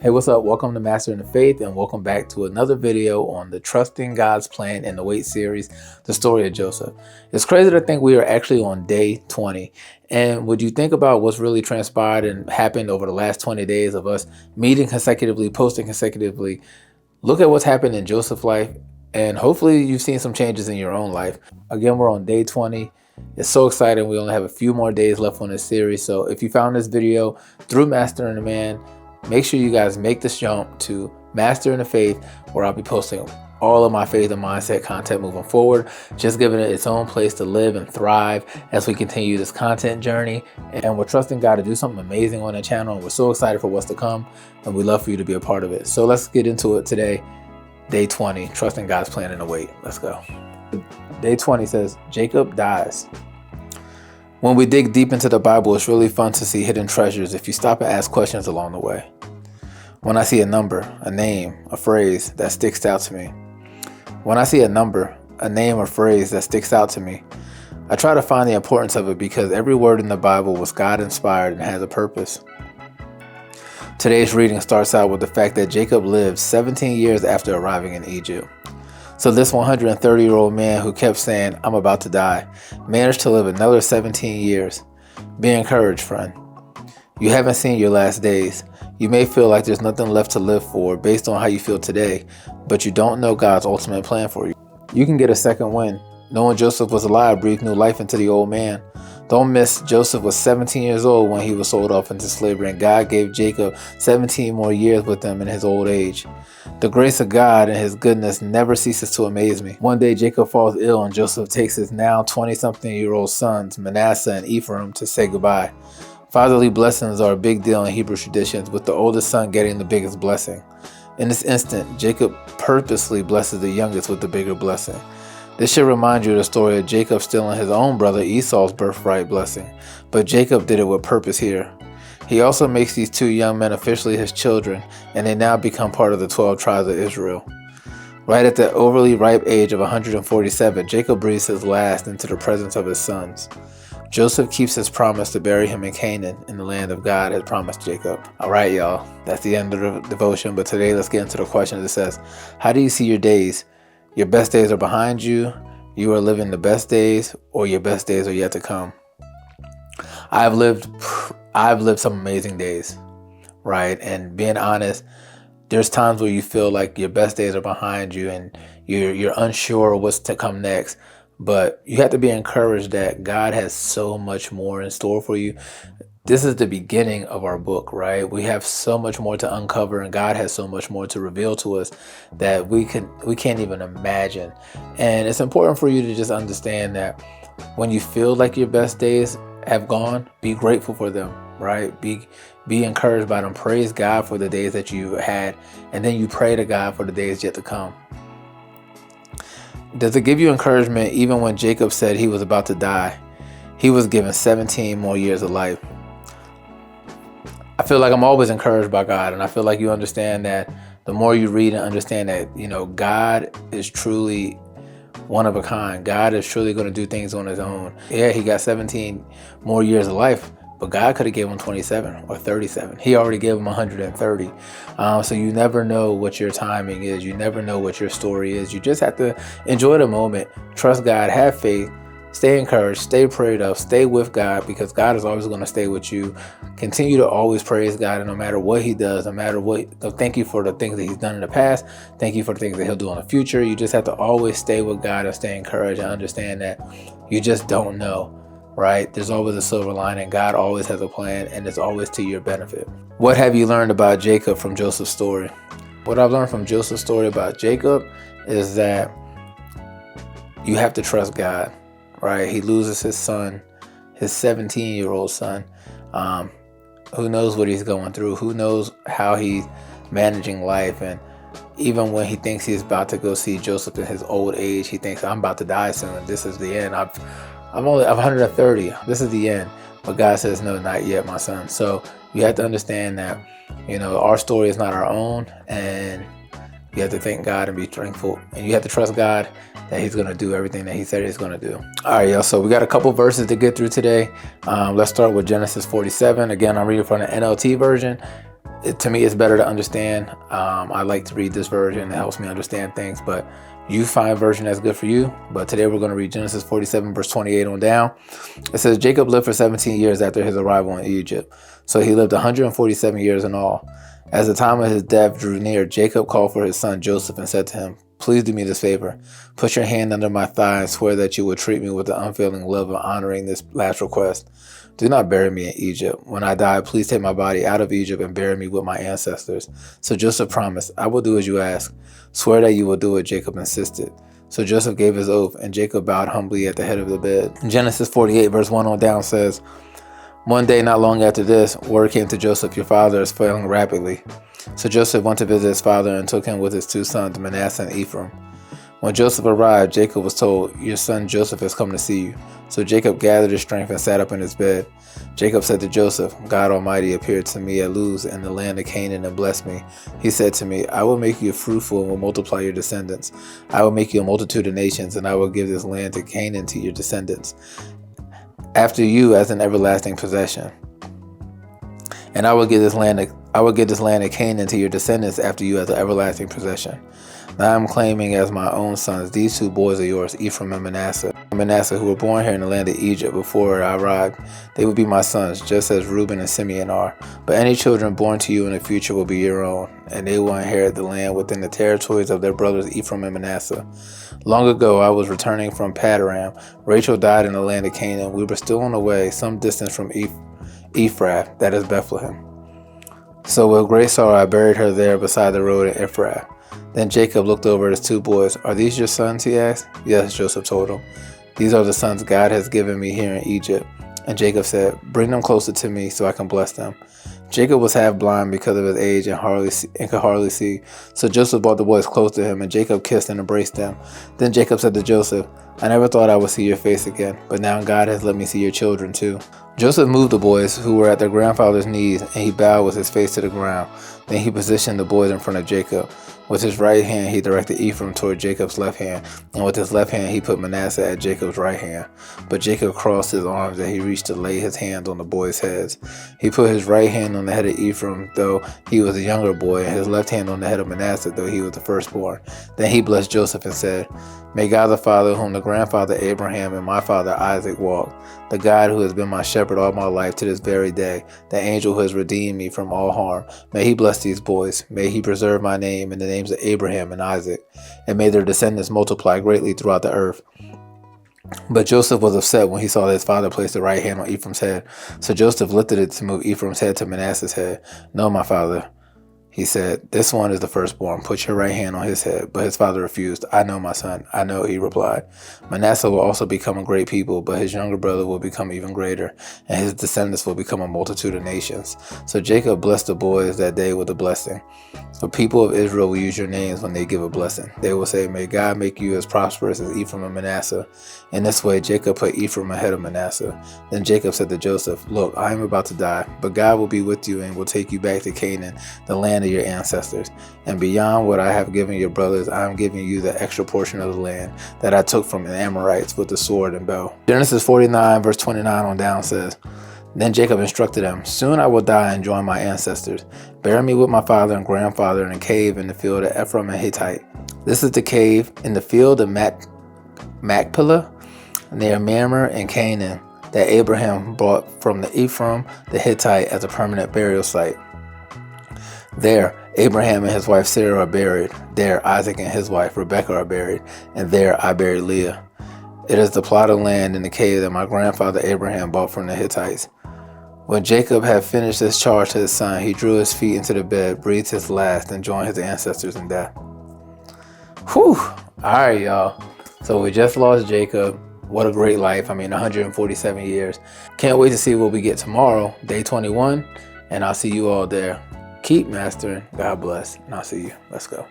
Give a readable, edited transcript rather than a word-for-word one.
Hey, what's up? Welcome to Master in the Faith, and welcome back to another video on the Trusting God's Plan in the Wait series, the story of Joseph. It's crazy to think we are actually on day 20. And would you think about what's really transpired and happened over the last 20 days of us meeting consecutively, posting consecutively? Look at what's happened in Joseph's life, and hopefully you've seen some changes in your own life. Again, we're on day 20. It's so exciting. We only have a few more days left on this series. So if you found this video through Master in the Man, make sure you guys make this jump to Master in the Faith, where I'll be posting all of my faith and mindset content moving forward, just giving it its own place to live and thrive as we continue this content journey. And we're trusting God to do something amazing on the channel. And we're so excited for what's to come, and we'd love for you to be a part of it. So let's get into it today. Day 20, Trusting God's Plan in the Wait. Let's go. Day 20 says, Jacob dies. When we dig deep into the Bible, it's really fun to see hidden treasures if you stop and ask questions along the way. When I see a number, a name, a phrase that sticks out to me. When I see a number, a name, or phrase that sticks out to me, I try to find the importance of it because every word in the Bible was God-inspired and has a purpose. Today's reading starts out with the fact that Jacob lived 17 years after arriving in Egypt. So this 130-year-old man who kept saying, "I'm about to die," managed to live another 17 years. Be encouraged, friend. You haven't seen your last days. You may feel like there's nothing left to live for based on how you feel today, but you don't know God's ultimate plan for you. You can get a second wind. Knowing Joseph was alive breathed new life into the old man. Don't miss, Joseph was 17 years old when he was sold off into slavery, and God gave Jacob 17 more years with him in his old age. The grace of God and his goodness never ceases to amaze me. One day Jacob falls ill, and Joseph takes his now 20-something-year-old sons, Manasseh and Ephraim, to say goodbye. Fatherly blessings are a big deal in Hebrew traditions, with the oldest son getting the biggest blessing. In this instant, Jacob purposely blesses the youngest with the bigger blessing. This should remind you of the story of Jacob stealing his own brother Esau's birthright blessing, but Jacob did it with purpose here. He also makes these two young men officially his children, and they now become part of the 12 tribes of Israel. Right at the overly ripe age of 147, Jacob breathes his last into the presence of his sons. Joseph keeps his promise to bury him in Canaan, in the land of God had promised Jacob. All right, y'all, that's the end of the devotion, but today let's get into the question that says, how do you see your days? Your best days are behind you, you are living the best days, or your best days are yet to come. I've lived some amazing days, right? And being honest, there's times where you feel like your best days are behind you and you're unsure of what's to come next. But you have to be encouraged that God has so much more in store for you. This is the beginning of our book, right? We have so much more to uncover, and God has so much more to reveal to us that we can't even imagine. And it's important for you to just understand that when you feel like your best days have gone, be grateful for them, right? Be encouraged by them. Praise God for the days that you had, and then you pray to God for the days yet to come. Does it give you encouragement? Even when Jacob said he was about to die, he was given 17 more years of life. I feel like I'm always encouraged by God, and I feel like you understand that the more you read and understand that, God is truly one of a kind. God is truly going to do things on his own. Yeah, he got 17 more years of life, but God could have given him 27 or 37. He already gave him 130. So you never know what your timing is. You never know what your story is. You just have to enjoy the moment. Trust God, have faith, stay encouraged, stay prayed up, stay with God, because God is always going to stay with you. Continue to always praise God, and no matter what he does, no matter what, thank you for the things that he's done in the past. Thank you for the things that he'll do in the future. You just have to always stay with God and stay encouraged and understand that you just don't know, right? There's always a silver lining. God always has a plan, and it's always to your benefit. What have you learned about Jacob from Joseph's story? What I've learned from Joseph's story about Jacob is that you have to trust God. Right, he loses his son, his 17-year-old son. Who knows what he's going through? Who knows how he's managing life? And even when he thinks he's about to go see Joseph in his old age, he thinks, I'm about to die soon. This is the end. I'm 130. This is the end. But God says, no, not yet, my son. So you have to understand that, our story is not our own, and you have to thank God and be thankful, and you have to trust God that he's going to do everything that he said he's going to do. All right, y'all. So we got a couple verses to get through today. Let's start with Genesis 47. Again, I'm reading from the NLT version. To me, it's better to understand. I like to read this version. It helps me understand things, but you find a version that's good for you. But today we're going to read Genesis 47 verse 28 on down. It says, Jacob lived for 17 years after his arrival in Egypt. So he lived 147 years in all. As the time of his death drew near, Jacob called for his son Joseph and said to him, please do me this favor. Put your hand under my thigh and swear that you will treat me with the unfailing love of honoring this last request. Do not bury me in Egypt. When I die, please take my body out of Egypt and bury me with my ancestors. So Joseph promised, I will do as you ask. Swear that you will do it, Jacob insisted. So Joseph gave his oath, and Jacob bowed humbly at the head of the bed. Genesis 48 verse 1 on down says, one day not long after this, word came to Joseph, your father is failing rapidly. So Joseph went to visit his father and took him with his two sons, Manasseh and Ephraim. When Joseph arrived, Jacob was told, your son Joseph has come to see you. So Jacob gathered his strength and sat up in his bed. Jacob said to Joseph, God Almighty appeared to me at Luz in the land of Canaan and blessed me. He said to me, I will make you fruitful and will multiply your descendants. I will make you a multitude of nations, and I will give this land to Canaan to your descendants, after you as an everlasting possession. And I will give this land of Canaan to your descendants after you as an everlasting possession. Now I'm claiming as my own sons these two boys of yours, Ephraim and Manasseh, who were born here in the land of Egypt before I arrived. They will be my sons, just as Reuben and Simeon are. But any children born to you in the future will be your own, and they will inherit the land within the territories of their brothers Ephraim and Manasseh. Long ago, I was returning from Padan. Rachel died in the land of Canaan. We were still on the way, some distance from Ephrath, that is Bethlehem. So with great sorrow I buried her there beside the road in Ephrath. Then Jacob looked over at his two boys. Are these your sons? He asked. Yes, Joseph told him. These are the sons God has given me here in Egypt. And Jacob said, bring them closer to me so I can bless them. Jacob was half blind because of his age and could hardly see. So Joseph brought the boys close to him, and Jacob kissed and embraced them. Then Jacob said to Joseph, I never thought I would see your face again, but now God has let me see your children too. Joseph moved the boys, who were at their grandfather's knees, and he bowed with his face to the ground. Then he positioned the boys in front of Jacob. With his right hand, he directed Ephraim toward Jacob's left hand, and with his left hand, he put Manasseh at Jacob's right hand. But Jacob crossed his arms and he reached to lay his hands on the boys' heads. He put his right hand on the head of Ephraim, though he was a younger boy, and his left hand on the head of Manasseh, though he was the firstborn. Then he blessed Joseph and said, May God the Father, whom the grandfather Abraham and my father Isaac walked, the God who has been my shepherd all my life to this very day, the angel who has redeemed me from all harm, may he bless these boys. May he preserve my name and the names of Abraham and Isaac, and may their descendants multiply greatly throughout the earth. But Joseph was upset when he saw that his father placed the right hand on Ephraim's head. So Joseph lifted it to move Ephraim's head to Manasseh's head. No, my father, he said, this one is the firstborn. Put your right hand on his head. But his father refused. I know, my son. I know, he replied. Manasseh will also become a great people, but his younger brother will become even greater, and his descendants will become a multitude of nations. So Jacob blessed the boys that day with a blessing. The people of Israel will use your names when they give a blessing. They will say, may God make you as prosperous as Ephraim and Manasseh. In this way, Jacob put Ephraim ahead of Manasseh. Then Jacob said to Joseph, look, I am about to die, but God will be with you and will take you back to Canaan, the land of your ancestors. And beyond what I have given your brothers, I am giving you the extra portion of the land that I took from the Amorites with the sword and bow. Genesis 49 verse 29 on down says, Then Jacob instructed them, soon I will die and join my ancestors. Bury me with my father and grandfather in a cave in the field of Ephraim and Hittite. This is the cave in the field of Machpelah, near Mamre in Canaan, that Abraham bought from the Ephraim the Hittite as a permanent burial site. There, Abraham and his wife Sarah are buried. There, Isaac and his wife Rebekah are buried. And there, I buried Leah. It is the plot of land in the cave that my grandfather Abraham bought from the Hittites. When Jacob had finished this charge to his son, he drew his feet into the bed, breathed his last, and joined his ancestors in death. Whew. All right, y'all. So we just lost Jacob. What a great life. 147 years. Can't wait to see what we get tomorrow, day 21. And I'll see you all there. Keep mastering. God bless. And I'll see you. Let's go.